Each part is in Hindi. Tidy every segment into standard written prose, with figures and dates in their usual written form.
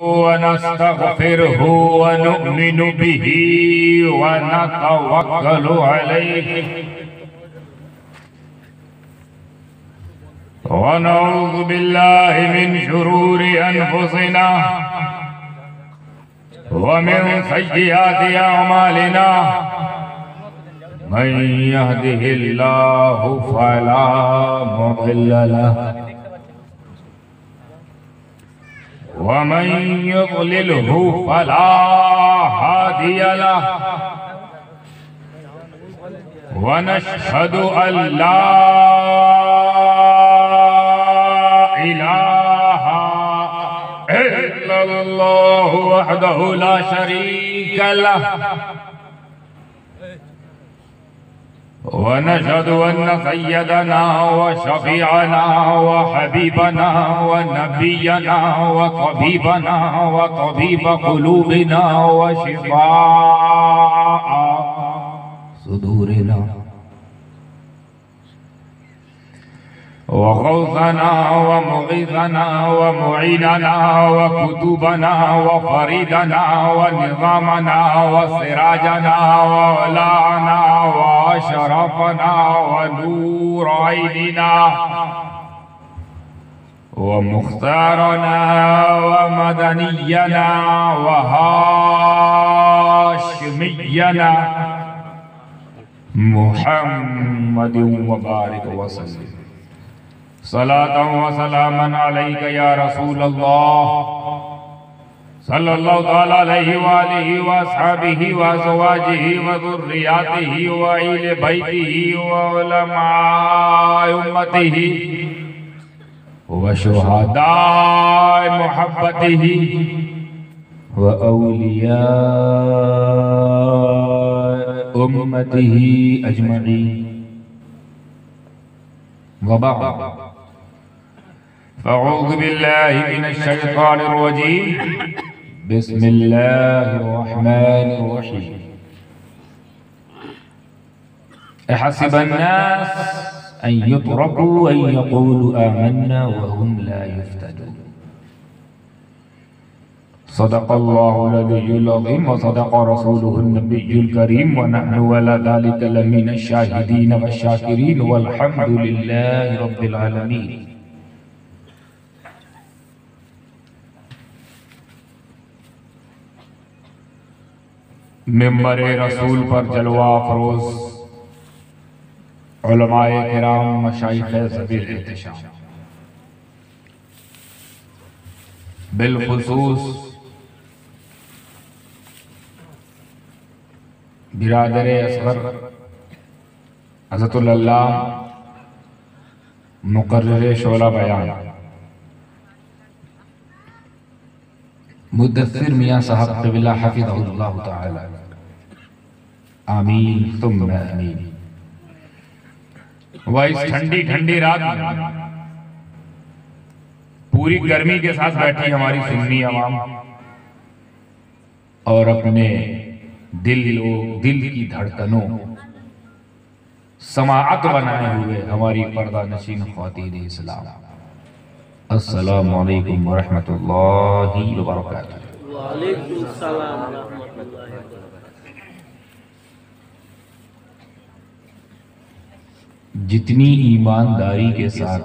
वनस्तगफिरुहु वनु'मिनु बिही वनतवक्कलु अलैहि वनऊज़ु बिल्लाहि मिन शुरूरि अनफुसिना वमिन सय्यिआति अअमालिना मन यहदिहिल्लाहु फला मुदिल्ल लहु वमन युद्लिलहु फला हादिय लहु वनशहदु अल्ला इलाहा इल्लल्लाहु वहदहु ला शरीक लहु वनशहदु अन्न सय्यदना व शफीअना व हबीबना व नबियना व तबीबना व तबीब कुलूबिना व शिफाअ सुदूरिना व गौसना व मुगीसना व मुईनना व कुतुबना व फरीदना व निज़ामना व सिराजना व औलाना व शरफना व नूर ऐनिना व मुख्तारना व मदनियना व हाशिमियना मुहम्मदिन व बारिक व सल्लिम सलातन व सलामन अलैका या रसूल अल्लाह सल्लल्लाहु तआला अलैहि व आलिहि व अस्हाबिहि व अज़वाजिहि व ज़ुर्रिय्यतिहि व अहले बैतिहि व उलमाए उम्मतिहि व शुहदाए मुहब्बतिहि व औलियाए उम्मतिहि अजमईन व बाद फ़अऊज़ु बिल्लाहि मिनश शैतानिर रजीम बिस्मिल्लाहिर रहमानिर रहीम अहसिबन नास अन युतरकू अन यक़ूलू आमन्ना व हुम ला युफ्तनून सदक़ल्लाहुल अलिय्युल अज़ीम व सदक़ रसूलुहुन नबिय्युल करीम व नहनु अला ज़ालिका लमिनश शाहिदीन व शाकिरीन वल्हम्दुलिल्लाहि रब्बिल आलमीन। मिंबर रसूल पर जलवा फरोज उलमाए किराम मशाइख ज़बीर एहतिशाम बिलखुसूस बिरादर असगर हज़रतुल अल्लाह मुकर्रर शोला बयान मुद्दस्सिर मियां साहब क़िबला हफ़िज़हुल्लाह तआला आमीन सुम्मा आमीन। वह इस ठंडी ठंडी रात में पूरी गर्मी के साथ बैठी हमारी सुन्नी अवाम और अपने दिल की धड़कनों समाअत बनाए हुए हमारी पर्दा नशीन ख़वातीन इस्लाम, अस्सलामु अलैकुम व रहमतुल्लाहि व बरकातुहू। वालेकुम सलाम व रहमतुल्लाहि व बरकातुहू। जितनी ईमानदारी के साथ,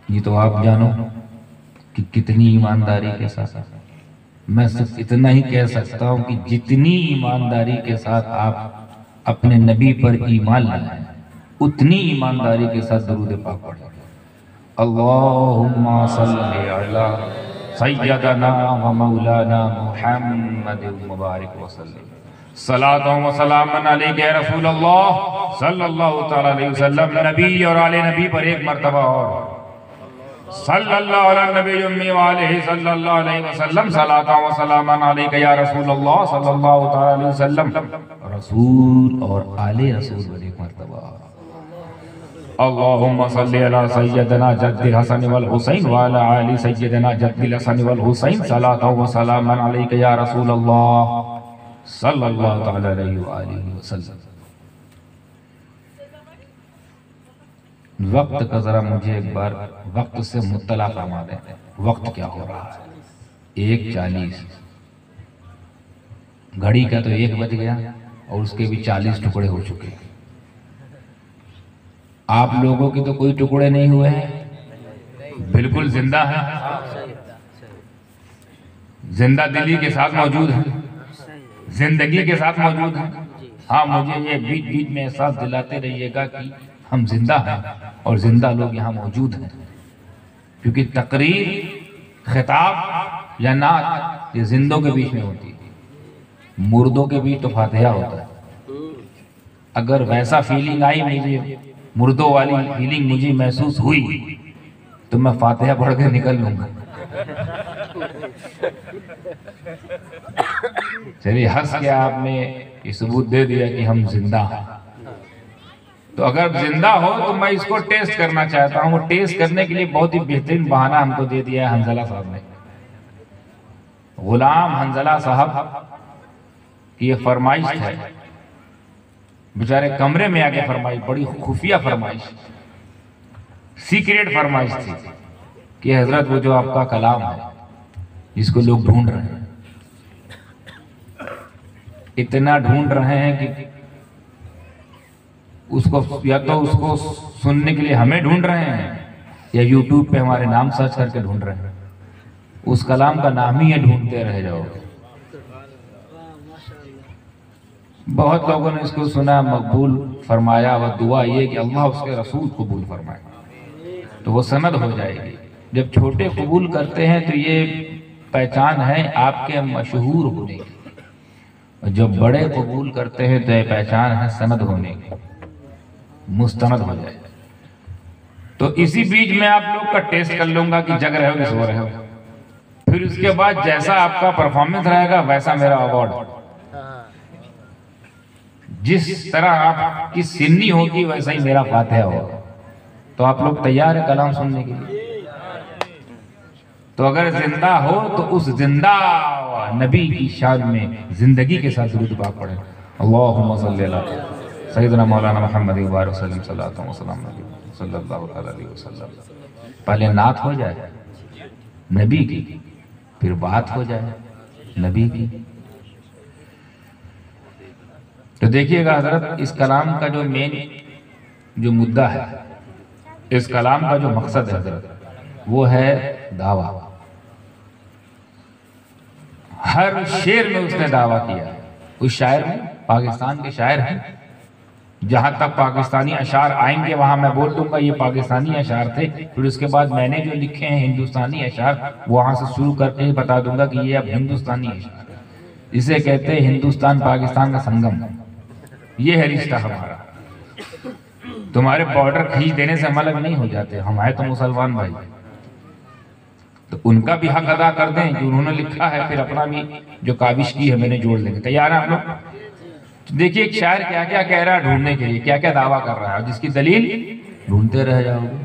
ये तो आप जानो कि कितनी ईमानदारी के साथ, मैं सिर्फ इतना ही कह सकता हूं कि जितनी ईमानदारी के साथ आप अपने नबी पर ईमान लाएं उतनी ईमानदारी के साथ दुरूद पाक पढ़ें। अल्लाहुम्मा सल्लि अला सय्यदना व मौलाना मुहम्मदिन मुबारक व सल्लिम सलातन व सलामन अलैका या रसूल अल्लाह सल्लल्लाहु तआला अलैहि वसल्लम। नबी और आले नबी पर एक मर्तबा और सल्लल्लाहु अला नबी उम्मी व आलिहि सल्लल्लाहु अलैहि वसल्लम सलातन व सलामन अलैका या रसूल अल्लाह सल्लल्लाहु तआला अलैहि वसल्लम। रसूल और आले रसूल पर एक मर्तबा अल्लाहुम्मा सल्लि अला सय्यदना जद्दिल हसन वल हुसैन व अला आलि सय्यदना जद्दिल हसन वल हुसैन सलातन व सलामन अलैका या रसूल अल्लाह सल्लल्लाहु तआला अलैहि व आलिहि वसल्लम। वक्त का जरा मुझे एक बार वक्त से मुत्तला फरमा दें, वक्त क्या हो रहा है। 1:40 घड़ी का तो 1 बज गया और उसके भी 40 टुकड़े हो चुके। आप लोगों के तो कोई टुकड़े नहीं हुए हैं, बिल्कुल जिंदा है, जिंदा दिली के साथ मौजूद है, जिंदगी के साथ मौजूद है। हाँ, मुझे ये बीच बीच में एहसास दिलाते रहिएगा कि हम जिंदा हैं और जिंदा लोग यहाँ मौजूद हैं, क्योंकि तकरीर, खिताब या नात ये जिंदों के बीच में होती है, मुर्दों के बीच तो फातिहा होता है। अगर वैसा फीलिंग आई, मुझे मुर्दों वाली फीलिंग मुझे महसूस हुई, तो मैं फातिहा पढ़ के निकल लूंगा। चलिए, हंस के आपने ये सबूत दे दिया कि हम जिंदा हैं। तो अगर जिंदा हो तो मैं इसको टेस्ट करना चाहता हूँ। टेस्ट करने के लिए बहुत ही बेहतरीन बहाना हमको दे दिया है हंजला साहब ने। गुलाम हंजला साहब की ये फरमाइश है, बेचारे कमरे में आके फरमाइश, बड़ी खुफिया फरमाइश, सीक्रेट फरमाइश थी कि हजरत वो जो आपका कलाम है जिसको लोग ढूंढ रहे हैं, इतना ढूंढ रहे हैं कि उसको या तो उसको सुनने के लिए हमें ढूंढ रहे हैं या यूट्यूब पे हमारे नाम सर्च करके ढूंढ रहे हैं। उस कलाम का नाम ही है, ढूंढते रह जाओगे। बहुत लोगों ने इसको सुना, मकबूल फरमाया, और दुआ ये कि अल्लाह उसके रसूल कबूल फरमाए, तो वो सनद हो जाएगी। जब छोटे कबूल करते हैं तो ये पहचान है आपके मशहूर होने की, और जब बड़े कबूल करते हैं तो ये पहचान है सनद होने की, मुस्तनद हो जाए। तो इसी बीच में आप लोग का टेस्ट कर लूंगा कि जग रहे हो कि सो रहे हो। फिर उसके बाद जैसा आपका परफॉर्मेंस रहेगा वैसा मेरा अवार्ड। जिस तरह आपकी सिन्नी होगी वैसा ही मेरा फातिहा होगा। तो आप लोग तैयार है कलाम सुनने के लिए? तो अगर जिंदा हो तो उस जिंदा नबी की शान में जिंदगी के साथ दुरूद पाक पढ़े। अल्लाहुम्मा सल्ली अला सय्यिदना मौलाना मुहम्मद व सल्लम सल्लल्लाहु अलैहि वसल्लम। पहले नात हो जाए नबी की, फिर बात हो जाए नबी की। तो देखिएगा हजरत, इस कलाम का जो मेन जो मुद्दा है, इस कलाम का जो मकसद है हजरत, वो है दावा। हर शेर में उसने दावा किया। उस शायर में, पाकिस्तान के शायर हैं, जहां तक पाकिस्तानी अशार आएंगे वहां मैं बोल दूंगा ये पाकिस्तानी अशार थे। फिर उसके बाद मैंने जो लिखे हैं हिंदुस्तानी अशार, वहां से शुरू करके ही बता दूंगा कि ये अब हिंदुस्तानी अशार, इसे कहते हैं हिंदुस्तान पाकिस्तान का संगम। ये है रिश्ता हमारा। तुम्हारे बॉर्डर खींच देने से हम अलग नहीं हो जाते, हम आए तो मुसलमान भाई। तो उनका भी हक अदा कर दें कि उन्होंने लिखा है, फिर अपना भी जो काविश की है मैंने जोड़ देंगे। तैयार है आप लोग? तो देखिए एक शायर क्या क्या कह रहा है ढूंढने के लिए, क्या क्या दावा कर रहा है, जिसकी दलील ढूंढते रह जाओगे।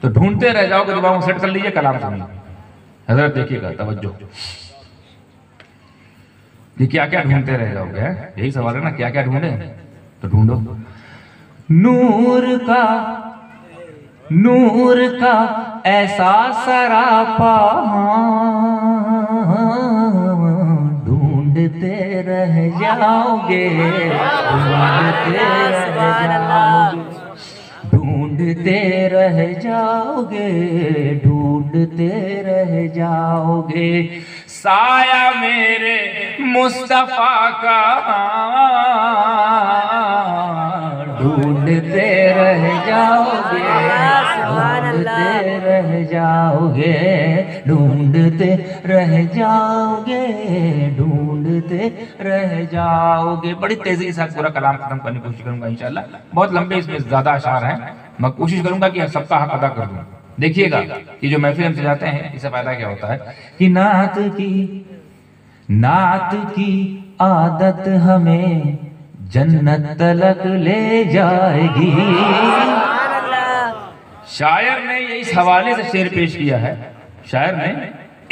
तो ढूंढते रह जाओगे, दिमाग सेट कर लीजिए, कलाम सुनिए हजरत। देखिएगा, तवज्जो। ये क्या क्या ढूंढते रह जाओगे, यही सवाल है ना, क्या क्या ढूंढे? तो ढूंढो। नूर का ऐसा सरापा ढूंढते रह जाओगे, ढूंढते रह जाओगे, ढूंढते रह जाओगे। साया मेरे मुस्तफा का ढूंढते रह जाओगे, ढूंढते रह जाओगे, ढूंढते रह जाओगे, ढूंढते रह जाओगे। बड़ी तेजी के साथ पूरा कलाम खत्म करने की कोशिश करूंगा इंशाल्लाह। बहुत लंबे इसमें ज्यादा अशार हैं, मैं कोशिश करूंगा कि सबका हक अदा कर दूं। देखिएगा कि जो महफिल हम सजाते हैं इससे फायदा क्या होता है कि नात की आदत हमें जन्नत तलक ले जाएगी। शायर ने ये इस हवाले से शेर पेश किया है, शायर ने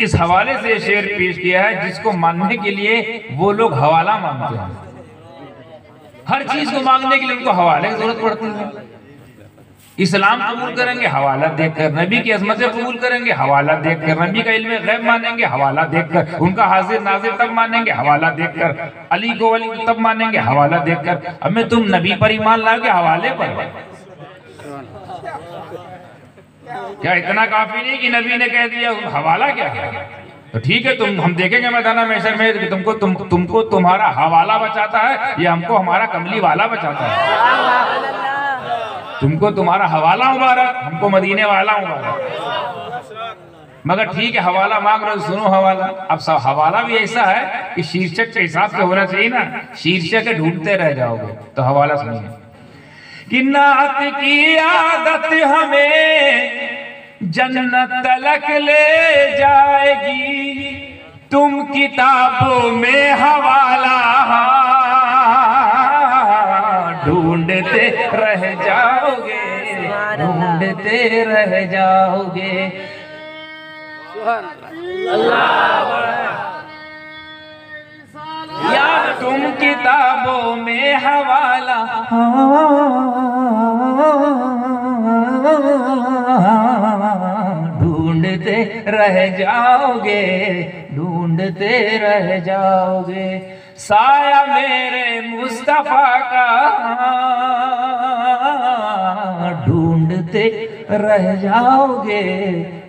इस हवाले से शेर पेश किया है जिसको मानने के लिए वो लोग हवाला मांगते हैं। हर चीज को मांगने के लिए उनको हवाले की जरूरत पड़ती है। इस्लाम कबूल करेंगे हवाला देखकर, नबी की अजमतें कबूल करेंगे हवाला देखकर, नबी का इल्म गैब मानेंगे हवाला देखकर, उनका हाजिर नाजिर तब मानेंगे हवाला देखकर, अली को वली तब मानेंगे हवाला देखकर। अब मैं तुम नबी पर ईमान लाओगे हवाले पर? क्या इतना काफी नहीं कि नबी ने कह दिया हवाला क्या है? तो ठीक है, तुम हम देखेंगे मैदान महशर में तुमको तुम्हारा हवाला बचाता है या हमको हमारा कमली वाला बचाता है। तुमको तुम्हारा हवाला मुबारक, हमको मदीने वाला मुबारक। मगर ठीक है, हवाला मांग रहे हो, सुनो हवाला। अब सब हवाला भी ऐसा है कि शीर्षक के हिसाब से होना चाहिए ना, शीर्षक ढूंढते रह जाओगे। तो हवाला सुनिए कि नात की आदत हमें जन्नत तलक ले जाएगी, तुम किताबों में हवाला ढूंढते रह जाओगे, ढूंढते रह जाओगे। यार तुम किताबों में हवाला ढूंढते रह जाओगे, ढूंढते रह जाओगे। साया मेरे मुस्तफा का ढूंढते रह जाओगे,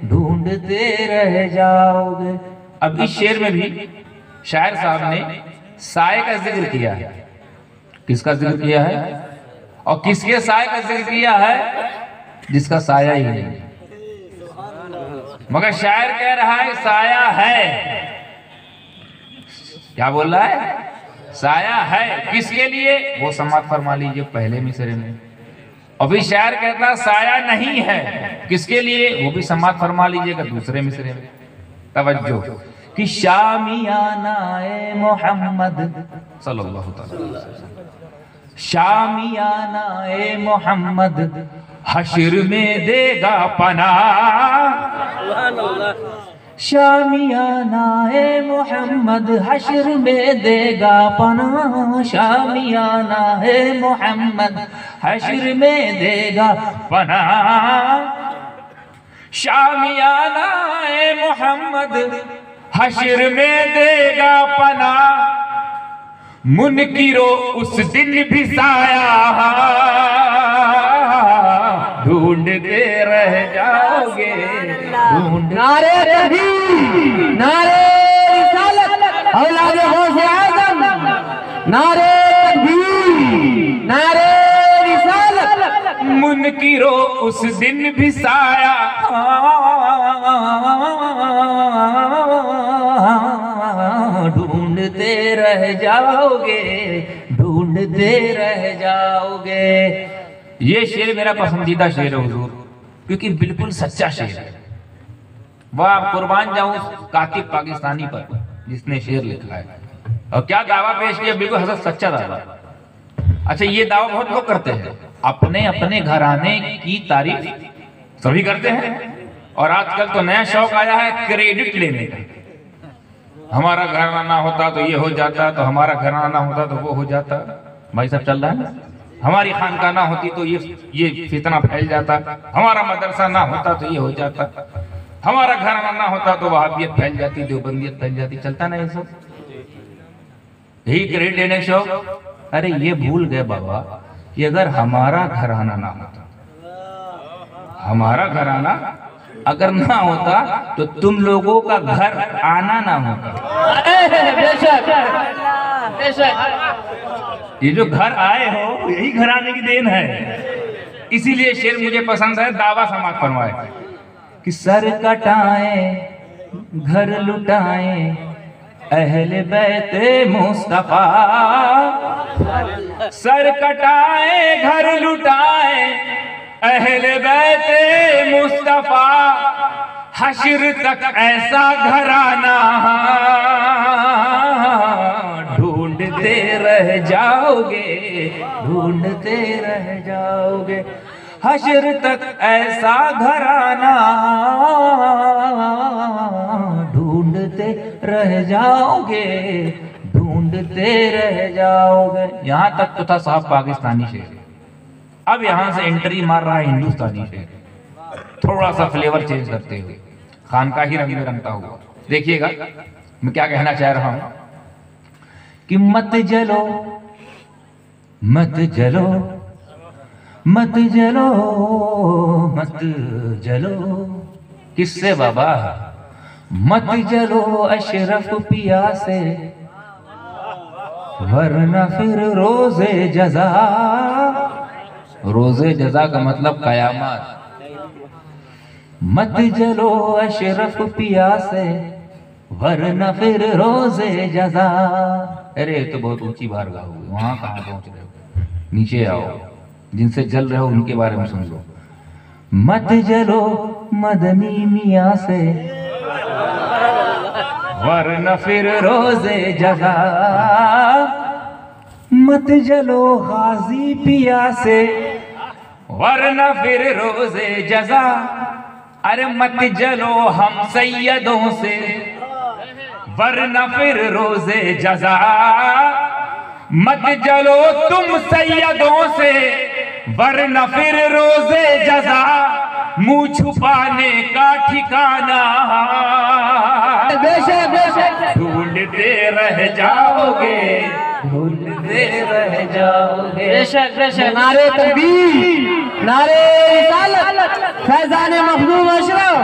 ढूंढते रह जाओगे। अब इस शेर में भी शायर साहब ने साए का जिक्र किया है। किसका जिक्र किया है? और किसके साए का जिक्र किया है? जिसका साया ही नहीं। मगर शायर कह रहा है साया है। क्या बोल रहा है? साया है। किसके लिए? वो समाप्त फरमा लीजिए पहले मिसरे में। और फिर शायर कहता साया नहीं है। किसके लिए? वो भी समाप्त फरमा लीजिएगा दूसरे मिसरे में। तवज्जो कि शामियानाए मोहम्मद सल्लल्लाहु अलैहि वसल्लम, शामियानाए मोहम्मद हश्र में देगा पनाह। शामियानाए मोहम्मद हश्र में देगा पनाह, शामियानाए मोहम्मद हश्र में देगा पनाह। शामियानाए मोहम्मद हश्र में देगा पनाह, मुनकिरो उस दिन भी साया ढूंढते रह जाओगे, ढूंढ। नारे तकबीर, नारे रिसालत, औलादे गौसे आज़म, नारे तकबीर, नारे रिसालत। मुनकिरो उस दिन भी साया ढूंढते रह जाओगे, ढूंढते रह जाओगे। ये शेर मेरा पसंदीदा शेर है हुजूर, क्योंकि बिल्कुल सच्चा शेर है। वाह कुर्बान जाऊं कातिब पाकिस्तानी पर जिसने शेर लिखा है। और क्या दावा पेश किया, बिल्कुल हसद सच्चा दावा। अच्छा, ये दावा बहुत लोग करते हैं, अपने अपने घराने की तारीफ सभी करते हैं। और आजकल तो नया शौक आया है क्रेडिट लेने का। हमारा घराना होता तो ये हो जाता, तो हमारा घराना होता तो वो हो जाता। भाई सब चल रहा है ना। हमारी खानका ना होती तो ये फितना फैल जाता, हमारा मदरसा ना होता तो ये हो जाता, हमारा घराना ना होता तो वहाबियत फैल जाती, देवबंदियत फैल जाती। चलता ना ये सब, यही क्रेडिट लेने शौक। अरे ये भूल गए बाबा कि अगर हमारा घराना ना होता, हमारा घराना अगर ना होता तो तुम लोगों का घर आना ना होता। बेशक, बेशक। ये जो घर आए हो यही घराने की देन है। इसीलिए शेर मुझे पसंद है, दावा समाप्त फरमाए कि सर कटाए घर लुटाए अहले बैते मुस्तफा, सर कटाए घर लुटाए अहले बैते मुस्तफा, हश्र तक ऐसा घराना ढूंढते रह जाओगे, ढूंढते रह जाओगे। हश्र तक ऐसा घराना ढूंढते रह जाओगे, ढूंढते रह जाओगे। यहां तक तो था साहब पाकिस्तानी शेर। अब यहां से एंट्री मार रहा है हिंदुस्तानी शेर, थोड़ा सा फ्लेवर चेंज करते हुए, खानकाही रंग में रंगता हुआ। देखिएगा मैं क्या कहना चाह रहा हूं कि मत जलो मत जलो मत जलो मत जलो। किससे बाबा? मत जलो अशरफ पिया से, वरना फिर रोजे जजा। रोजे जजा का मतलब कयामत। मत जलो अशरफ पिया से, वरना फिर रोजे जजा। अरे तो बहुत ऊंची बार गाओ, वहां कहां पहुंच रहे हो? नीचे आओ, जिनसे जल रहे हो उनके बारे में सुन लो। मत जलो मदनी मियां से, वरना फिर रोजे जजा। मत जलो गाजी पिया से, वरना फिर रोजे जजा। अरे मत जलो हम सैयदों से, वरना फिर रोजे जजा। मत जलो तुम सैयदों से, वरना फिर रोजे जजा। मुंह छुपाने का ठिकाना बेशक बेशक ढूंढते रह जाओगे, ढूंढते रह जाओगे। बेशक बेशक। नारे तकबीर, नारे रिसालत, फैजान मखदूम अशरफ,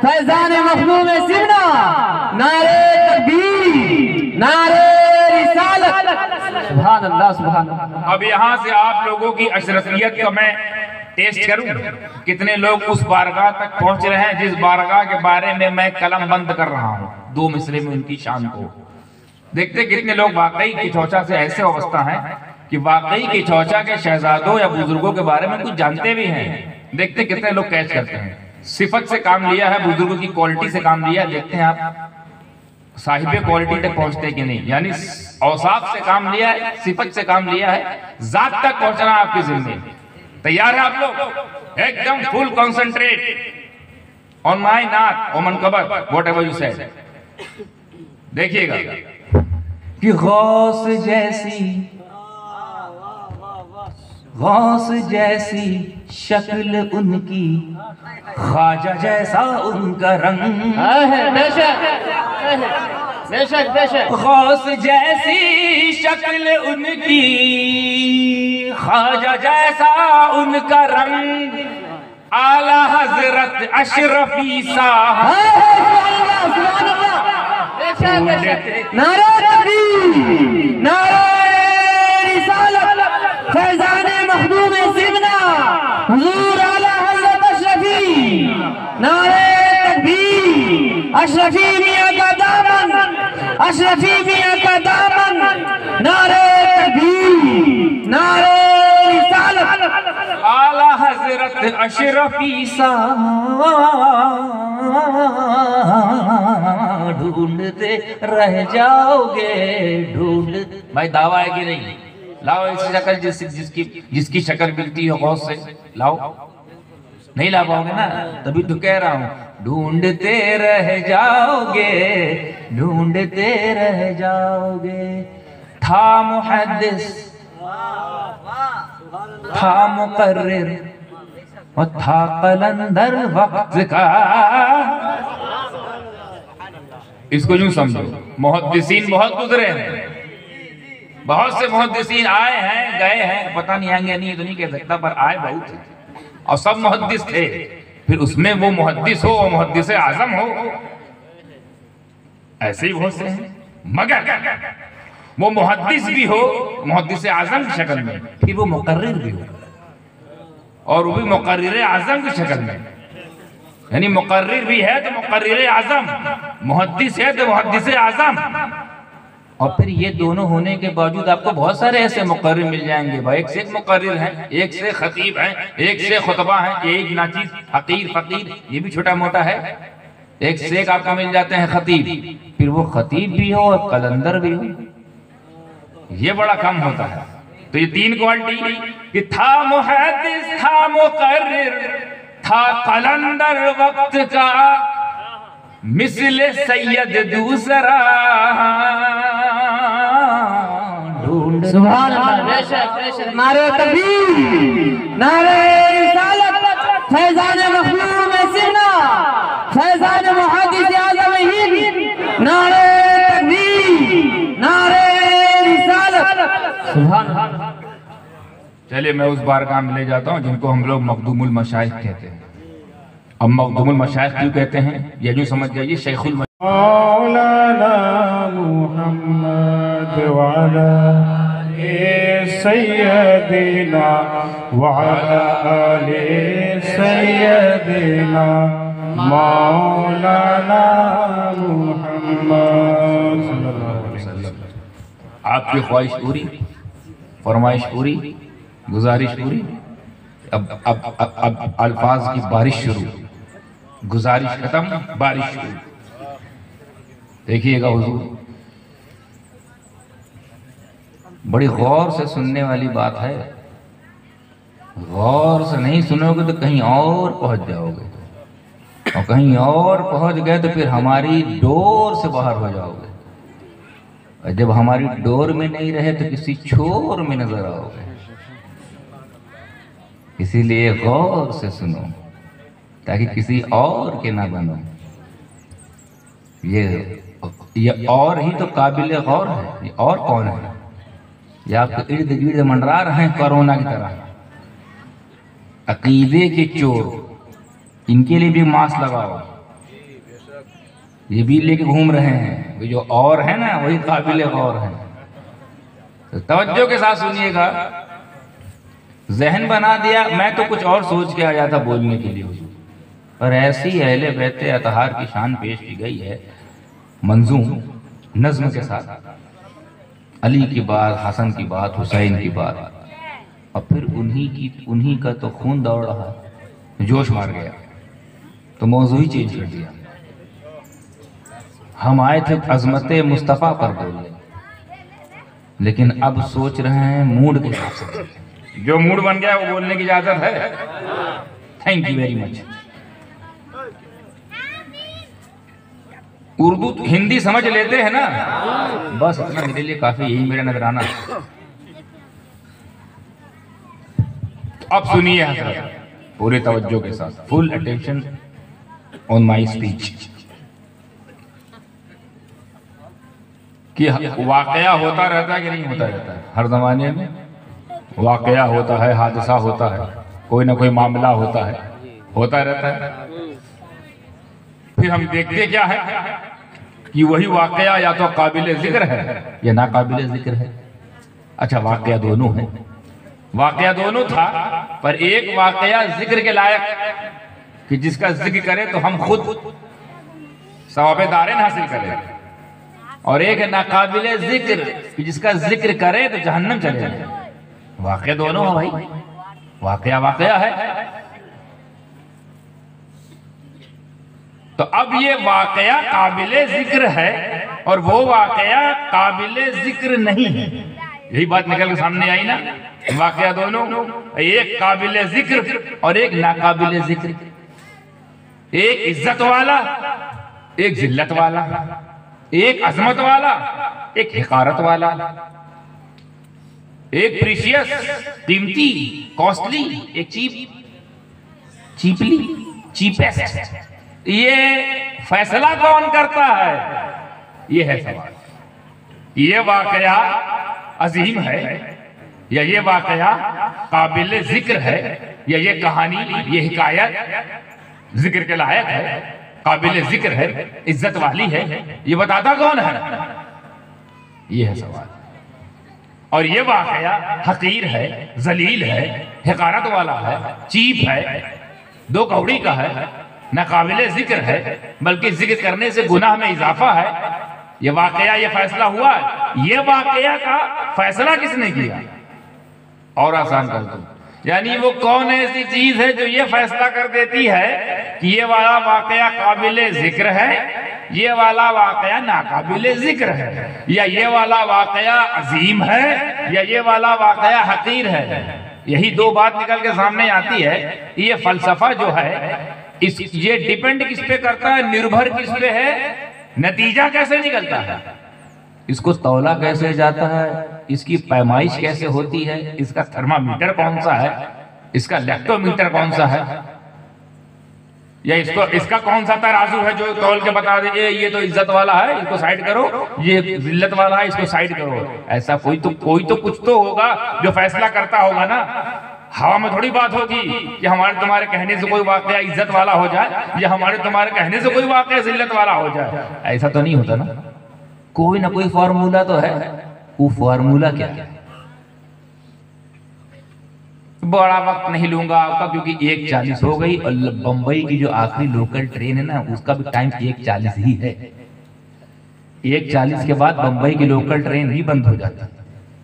फैजान मखदूम सिमना। नारे तकबीर, नारे रिसालत। सुभान अल्लाह सुभान अल्लाह। अब यहाँ से आप लोगों की अशरफियत का मैं टेस्ट करूं, कितने लोग उस बारगाह तक पहुंच रहे हैं जिस बारगाह के बारे में मैं कलम बंद कर रहा हूं, 2 मिसरे में उनकी शान को। देखते कितने लोग वाकई की चौचा से ऐसे अवस्था है कि वाकई की चौचा के शहजादों या बुजुर्गों के बारे में कुछ जानते भी हैं। देखते कितने लोग कैच करते हैं। सिफत से काम लिया है, बुजुर्गों की क्वालिटी से काम लिया है। देखते हैं आप साहिबे क्वालिटी तक पहुंचते कि नहीं, यानी औसाफ से काम लिया है, सिफत से काम लिया है, जात तक पहुंचना आपकी जिम्मेदारी। तैयार है आप लोग? एकदम फुल कंसंट्रेट ऑन माय नाथ ओमन cover what ever you said. देखिएगा कि गौस जैसी शक्ल उनकी, ख्वाजा जैसा उनका रंग। बेशक बेशक बेशक। गौस जैसी शक्ल उनकी, ख्वाजा जैसा उनका रंग। आला हजरत अशरफी साहब। नारे तकबीर, नारे रिसालत, फैजान मखदूम सिमना, हुजूर आला हजरत अशरफी। नारे तकबीर, अशरफी मियां का दामन, अशरफी मियां का दामन। नारे तकबीर, नारे रिसालत। आला हजरत अशरफी साहब ढूंढते रह जाओगे, ढूंढ। भाई दावा है कि नहीं? लाओ ऐसी शक्ल जिसकी शक्ल मिलती हो गौस से, लाओ। नहीं ला पाओगे ना, तभी तो कह रहा हूं ढूंढते रह जाओगे, ढूंढते रह जाओगे। था मुहद्दिस, था मुकर्रिर और था कलंदर वक्त का। इसको यूं समझो, मुहद्दिसीन बहुत गुजरे हैं, बहुत से मुहद्दिसीन आए हैं गए हैं, पता नहीं आएंगे नहीं तो नहीं कह सकता, पर आए बहुत थे और सब मुहद्दिस थे। फिर उसमें वो मुहद्दिस हो और मुहद्दिस आजम हो, ऐसे ही बहुत से हैं। मगर वो मुहद्दिस भी हो मुहद्दिस आजम की शक्ल में, फिर वो मुकर्रिर भी हो और वो भी मुकर्रिर आजम की शक्ल में। यानी मुकर्रिर भी है तो मुकर्रिर आजम, मुहद्दिस है तो मुहद्दिस आजम। और फिर ये दोनों होने के बावजूद आपको बहुत सारे ऐसे मुकर्रिर मिल जाएंगे भाई। एक से एक मुकर्रिर हैं, एक से खतीब हैं, एक से खुतबा हैं, एक नाचीज हकीर फकीर ये भी छोटा मोटा है। एक से एक आपको मिल जाते हैं खतीब, फिर वो खतीब भी हो और कलंदर भी हो, ये बड़ा कम होता है। तो ये 3 क्वालिटी कि था मुहद्दिस, था मुकर्रिर, था कलंदर वक्त का, मिसले सैयद दूसरा ढूंढ सुभान अल्लाह। बेशक नारे तकबीर, नारे रिसालत, फैजान मखदूम सीना, फैजान मुहद्दिस आज़म हिंद, नारे तकबीर, नारे रिसालत, सुभान अल्लाह। चलिए मैं उस बारगाह में ले जाता हूँ जिनको हम लोग मखदूमुल मशाइख कहते हैं। अब मखदूमुल मशाइख क्यों कहते हैं ये जो समझ जाइए। शेखुल मौलाना मुहम्मद वाला सैयदना वाला आले सैयदना मौलाना मुहम्मद सल्लल्लाहु अलैहि वसल्लम। आपकी ख्वाहिश पूरी, फरमाइश पूरी, गुजारिश पूरी। अब अल्फाज की बारिश शुरू, गुजारिश खत्म, बारिश शुरू। देखिएगा हुजूर, बड़ी गौर से सुनने वाली बात है। गौर से नहीं सुनोगे तो कहीं और पहुंच जाओगे, और कहीं और पहुंच गए तो फिर हमारी डोर से बाहर हो जाओगे, और जब हमारी डोर में नहीं रहे तो किसी छोर में नजर आओगे। इसीलिए गौर से सुनो ताकि किसी और के ना बनो। ये और ही तो काबिल गौर है। ये और कौन है? ये आपके इर्द गिर्द मंडरा रहे हैं कोरोना की तरह। अकीदे के चोर, इनके लिए भी मास्क लगाओ। ये भी लेके घूम रहे हैं। वो जो और है ना वही काबिल गौर है। तो तवज्जो के साथ सुनिएगा। जहन बना दिया, मैं तो कुछ और सोच के आया था बोलने के लिए हुजूर, पर ऐसी अहले बैते अतहार की शान पेश की गई है मंजूम नज्म के साथ। अली की बात, हसन की बात, हुसैन की बात, और फिर उन्हीं का तो खून दौड़ रहा, जोश मार गया तो मौजू ही चेंज कर दिया। हम आए थे अजमत मुस्तफ़ा पर बोलने, लेकिन अब सोच रहे हैं मूड के हिसाब से। जो मूड बन गया वो बोलने की इजाजत है। Thank you very much. Urdu Hindi समझ लेते हैं ना, बस इतना मेरे लिए काफी, यही मेरा नजराना। अब सुनिए हजरत पूरे तवज्जो के साथ, full attention on my speech. कि वाकया होता रहता है कि नहीं होता रहता है? हर जमाने में वाकया होता है, हादसा होता है, कोई ना कोई मामला होता रहता है। फिर हम देखते क्या है कि वही वाकया या तो काबिल जिक्र है या ना काबिल जिक्र है। अच्छा, वाकया दोनों है, वाकया दोनों था, पर एक वाकया जिक्र के लायक कि जिसका जिक्र करे तो हम खुद सवाब दारेन हासिल करें, और एक नाकाबिल जिक्र कि जिसका जिक्र करे तो जहन्नम चले जाए। वाकया दोनों है भाई, वाकया है। तो अब ये वाकया काबिले जिक्र है और वो वाकया काबिले जिक्र नहीं है। यही बात निकल के सामने आई ना। वाकया दोनों, एक काबिले जिक्र और एक नाकाबिले जिक्र, एक इज्जत वाला, एक जिल्लत वाला, एक अजमत वाला, एक हिकारत वाला, एक प्रीशियस, कीमती, कॉस्टली, एक चीपली, चीपेस्ट। ये फैसला कौन करता है? ये है सवाल। ये वाकया अजीम है या ये वाकया काबिल जिक्र है, या ये कहानी, ये हिकायत जिक्र के लायक है, काबिल जिक्र है, इज्जत वाली है? ये बताता कौन है? ये है सवाल। और ये वाकया हकीर है, जलील है, हिकारत वाला है, चीप है, दो कौड़ी का है, न काबिल जिक्र है, बल्कि जिक्र करने से गुनाह में इजाफा है। ये वाकया, ये फैसला हुआ। ये वाकया का फैसला किसने किया? और आसान कर दो, यानी वो कौन ऐसी चीज है जो ये फैसला कर देती है कि ये वाला वाकया काबिल जिक्र है, ये वाला वाकया नाकाबिल जिक्र है, या ये वाला वाकया अजीम है, या ये वाला वाकया हकीर है। यही दो बात निकल के सामने आती है। ये फलसफा जो है ये डिपेंड किस पे करता है? निर्भर किस पे है? नतीजा कैसे निकलता है? इसको तौला कैसे जाता है, इसकी पैमाइश कैसे होती है, इसका थर्मामीटर कौन सा है, इसका लैक्टोमीटर कौन सा है, या इसका कौन सा तराजू है जो तौल के बता दे ये तो इज्जत वाला है, इसको साइड करो, ये जिल्लत वाला है, इसको साइड करो। ऐसा कोई तो कुछ तो होगा जो फैसला करता होगा ना। हवा में थोड़ी बात होगी कि हमारे तुम्हारे कहने से कोई वाकया इज्जत वाला हो जाए या हमारे तुम्हारे कहने से कोई वाकया जिल्लत वाला हो जाए। ऐसा तो नहीं होता ना, कोई ना कोई फॉर्मूला तो है। वो फॉर्मूला क्या है? बड़ा वक्त नहीं लूंगा आपका, क्योंकि 1:40 हो गई और बंबई की जो आखिरी लोकल ट्रेन है ना, उसका भी टाइम 1:40 ही है। 1:40 के बाद बंबई की लोकल ट्रेन भी बंद हो जाती है,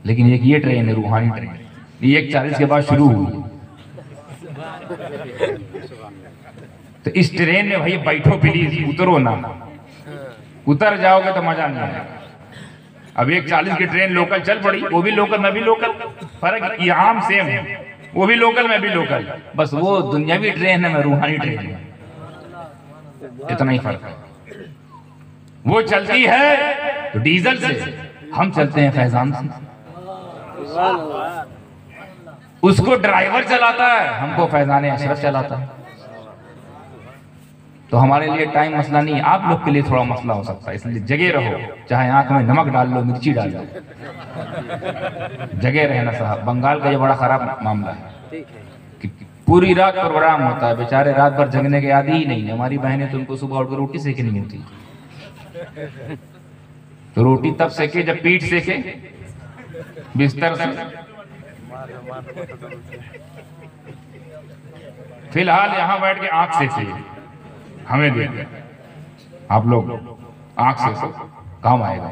लेकिन एक ये ट्रेन है रूहानी ट्रेन, 1:40 के बाद शुरू हुई। तो इस ट्रेन में भाई बैठो प्लीज, उतरो ना, उतर जाओगे तो मजा नहीं आएगा। अब 1:40 की ट्रेन लोकल चल पड़ी, वो भी लोकल मैं भी लोकल, फर्क यहाँ सेम है, वो भी लोकल मैं भी लोकल, बस वो दुनियावी ट्रेन है मैं रूहानी ट्रेन है, इतना ही फर्क है। वो चलती है तो डीजल से, हम चलते हैं फैजान से। उसको ड्राइवर चलाता है, हमको फैजान अशरफ चलाता है। तो हमारे लिए टाइम मसला नहीं है, आप लोग के लिए थोड़ा मसला हो सकता है, इसलिए जगे रहो, चाहे आंख में नमक डाल लो, मिर्ची डाल लो, जगे रहना साहब। बंगाल का ये बड़ा खराब मामला है कि पूरी रात प्रोग्राम होता है, बेचारे रात भर जगने के आदी ही नहीं है। हमारी बहनें तो उनको सुबह उठकर रोटी सेकनी होती, तो रोटी तब सेके जब पीठ सेके बिस्तर से। फिलहाल यहाँ बैठ के आंख से हमें देख, आप लोग आंख से काम आएगा,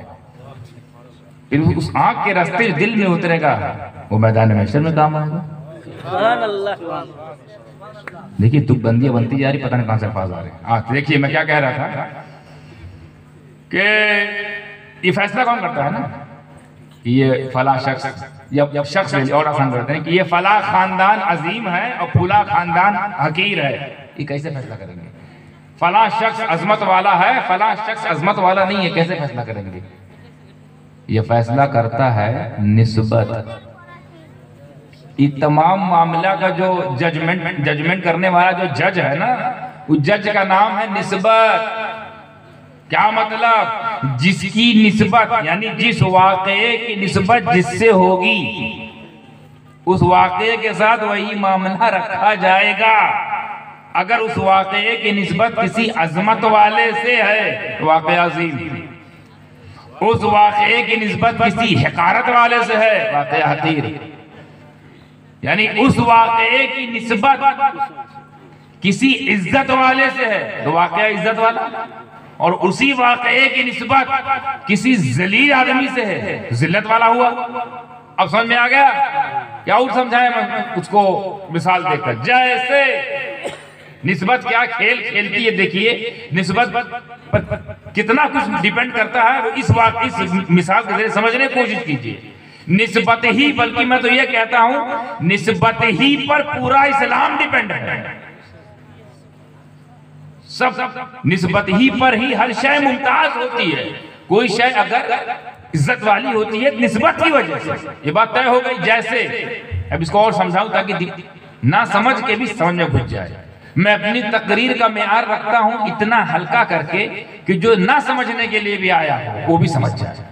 फिर उस आंख के रास्ते जो दिल में उतरेगा वो मैदान महशर में काम आएगा। देखिए तुकबंदियां बनती जा रही, पता नहीं कहां से अल्फाज आ रहे हैं। देखिए मैं क्या कह रहा था कि ये फैसला कौन करता है ना कि ये फला शख्स, जब शख्स और आसान करते हैं कि ये फला खानदान अजीम है और फुला खानदान हकीर है, ये कैसे फैसला करेंगे? फला शख्स अजमत वाला है, फला शख्स अजमत वाला नहीं है, कैसे फैसला करेंगे? ये फैसला करता है निस्बत। ये तमाम मामला का जो जजमेंट करने वाला जो जज है ना, उस जज का नाम है निस्बत। क्या मतलब? जिसकी निस्बत यानी जिस वाक़े की निस्बत जिससे होगी उस वाक़े के साथ वही मामला रखा जाएगा। अगर उस वाक़े की निस्बत किसी अजमत वाले से है तो वाक़या अज़ीम, उस वाक़े की निस्बत किसी हकारत वाले से है वाक़या हकीर। यानी उस वाक़े की निस्बत किसी इज्जत वाले से है तो वाक़या इज्जत वाला, और उसी वाक़े की निस्बत किसी जलील आदमी से है जिल्लत वाला हुआ। अब समझ में आ गया? क्या और समझाए मैं उसको मिसाल देकर? जैसे निस्बत क्या खेल खेलती है, देखिए निस्बत पर कितना कुछ डिपेंड करता है, इस मिसाल के जरिए समझने की कोशिश कीजिए। निस्बत ही, बल्कि मैं तो ये कहता हूं निस्बत ही पर पूरा इस्लाम डिपेंड है। सब निस्बत ही पर ही हर शय मुमताज होती है। कोई शय अगर इज्जत वाली होती है निस्बत की वजह से, ये बात तय हो गई। जैसे अब इसको और समझाऊं ताकि ना समझ के भी समझ में घुस जाए। मैं अपनी तकरीर का मेयार रखता हूं इतना हल्का करके कि जो ना समझने के लिए भी आया हो वो भी समझ जाए।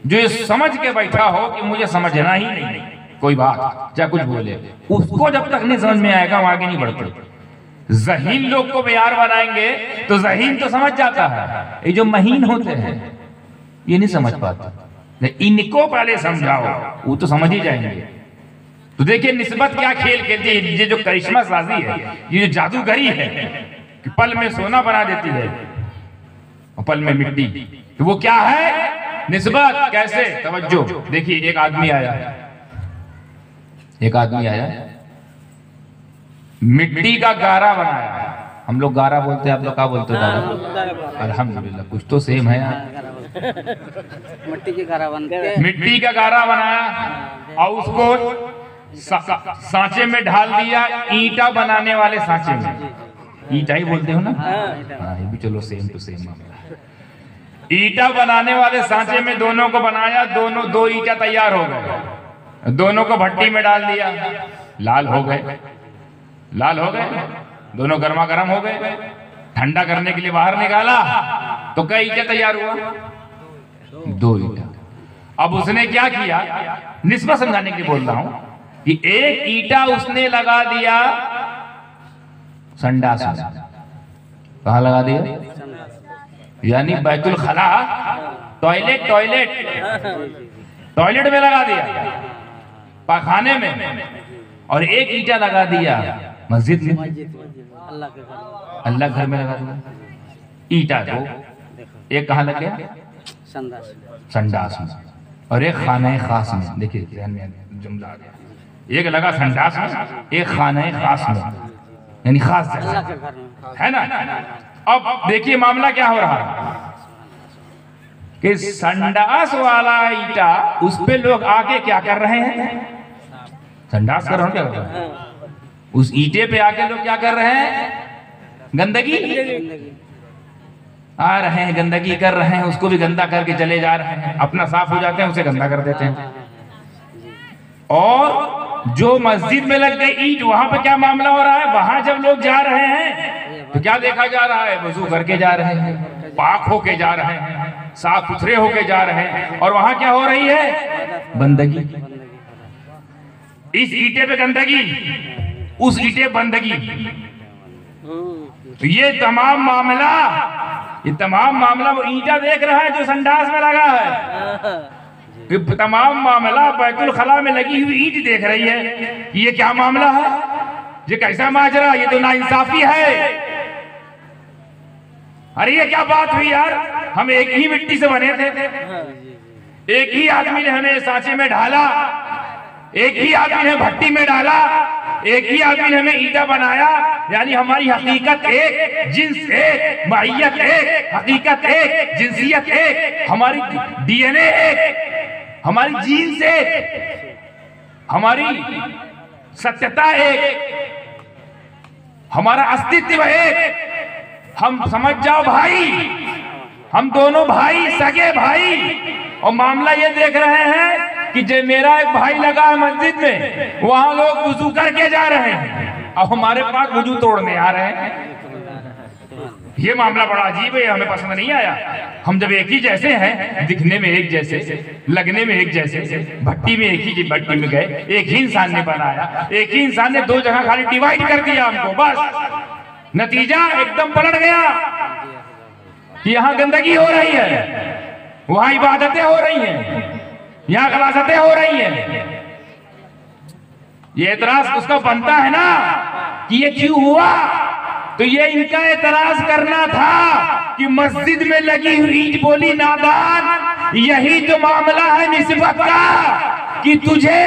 जो ये समझ के बैठा हो कि मुझे समझना ही नहीं कोई बात, चाहे कुछ बोले, उसको जब तक नहीं समझ में आएगा हम आगे नहीं बढ़ते। ज़हीन लोग को मेयार बनाएंगे तो ज़हीन तो समझ जाता है, ये जो महीन होते हैं ये नहीं समझ पाते। इनको पहले समझाओ वो तो समझ ही जाएंगे। तो देखिए निस्बत क्या खेल खेलती है, ये जो करिश्मा साजी है, ये जो जादूगरी है कि पल में सोना बना देती है और पल में मिट्टी, तो वो क्या है? निस्बत। कैसे? तवज्जो देखिए, एक आदमी आया मिट्टी का गारा बनाया। हम लोग गारा बोलते हैं, आप लोग क्या बोलते हो? गारा। अल्हम्दुलिल्लाह कुछ तो सेम है यार। मिट्टी का गारा बनाया और उसको सांचे में ढाल दिया, ईंटा बनाने वाले सांचे में। ईंटा ही बोलते हो ना? हाँ, ये भी चलो सेम टू सेम मामला। ईटा बनाने वाले सांचे में दोनों को बनाया, दोनों दो ईटा तैयार हो गए, दोनों को भट्टी में डाल दिया, लाल हो गए, लाल हो गए, दोनों गर्मा गर्म हो गए। ठंडा करने के लिए बाहर निकाला तो कई ईटा तैयार हुआ, दो ईटा। अब उसने क्या किया, निस्बत समझाने के लिए बोल रहा हूं कि एक ईटा उसने लगा दिया संडास में। कहां लगा दिया? यानी बैतुल खला, टॉयलेट टॉयलेट टॉयलेट में लगा दिया, पाखाने में। और एक ईटा लगा दिया मस्जिद में, अल्लाह घर में लगा दिया। ईटा तो एक कहां लग गया? संडास में, और एक खाना खास में। देखिए ध्यान में जुमला आ गया, एक लगा संडास में, एक खाना खास में, यानी खास जगह है ना। अब देखिए मामला क्या हो रहा है कि संडास वाला ईटा, उस पे लोग आके क्या कर रहे हैं? संडास कर रहे हैं, क्या कर रहे हैं? उस ईटे पे आके लोग क्या कर रहे हैं? गंदगी आ रहे हैं, गंदगी कर रहे हैं, उसको भी गंदा करके चले जा रहे हैं। अपना साफ हो जाते हैं, उसे गंदा कर देते हैं। और जो मस्जिद में लग गई ईंट, वहां पे क्या मामला हो रहा है? वहां जब लोग जा रहे हैं तो क्या देखा जा रहा है? वजू करके जा रहे हैं, पाक होके जा रहे हैं, साफ सुथरे होके जा रहे हैं। और वहां क्या हो रही है? बंदगी। इस ईटे पे गंदगी, उस ईटे बंदगी। तो ये तमाम मामला वो ईटा देख रहा है जो संडास में लगा है। ये तमाम मामला बैतुल खला में लगी हुई ईंट देख रही है। ये क्या मामला है? ये कैसा माजरा? ये तो नाइंसाफी है। अरे ये क्या बात हुई यार, हम एक ही मिट्टी से बने थे, एक ही आदमी ने हमें सांचे में ढाला, एक ही आदमी ने भट्टी में डाला, एक ही आदमी ने हमें ईटा बनाया। यानी हमारी हकीकत एक, जिन्स एक, माहियत एक, हकीकत एक, जिनसियत एक, हमारी डीएनए एक, हमारी जीन्स एक, हमारी सत्यता एक, हमारा अस्तित्व एक। हम समझ जाओ भाई, हम दोनों भाई, सगे भाई। और मामला ये देख रहे हैं कि जो मेरा एक भाई लगा है मस्जिद में, वहां लोग वुजू करके जा रहे हैं, अब हमारे पास वुजू तोड़ने आ रहे हैं। ये मामला बड़ा अजीब है, हमें पसंद नहीं आया। हम जब एक ही जैसे हैं, दिखने में एक जैसे, लगने में एक जैसे, भट्टी में एक ही भट्टी में गए, एक ही इंसान ने बनाया, एक ही इंसान ने दो जगह खाली डिवाइड कर दिया हमको, बस नतीजा एकदम पलट गया कि यहाँ गंदगी हो रही है, वहां इबादतें हो रही हैं, यहाँ गलासतें हो रही हैं। ये एतराज उसका बनता है ना कि ये क्यों हुआ। तो ये इनका एतराज करना था कि मस्जिद में लगी हुई ईंट बोली नादान। यही तो मामला है निस्बत का कि तुझे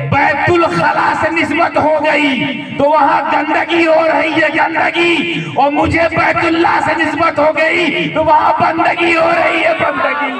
बैतुल खला से निस्बत हो गई तो वहां गंदगी हो रही है, गंदगी। और मुझे बैतुल्लाह से निस्बत हो गई तो वहां बंदगी हो रही है, बंदगी।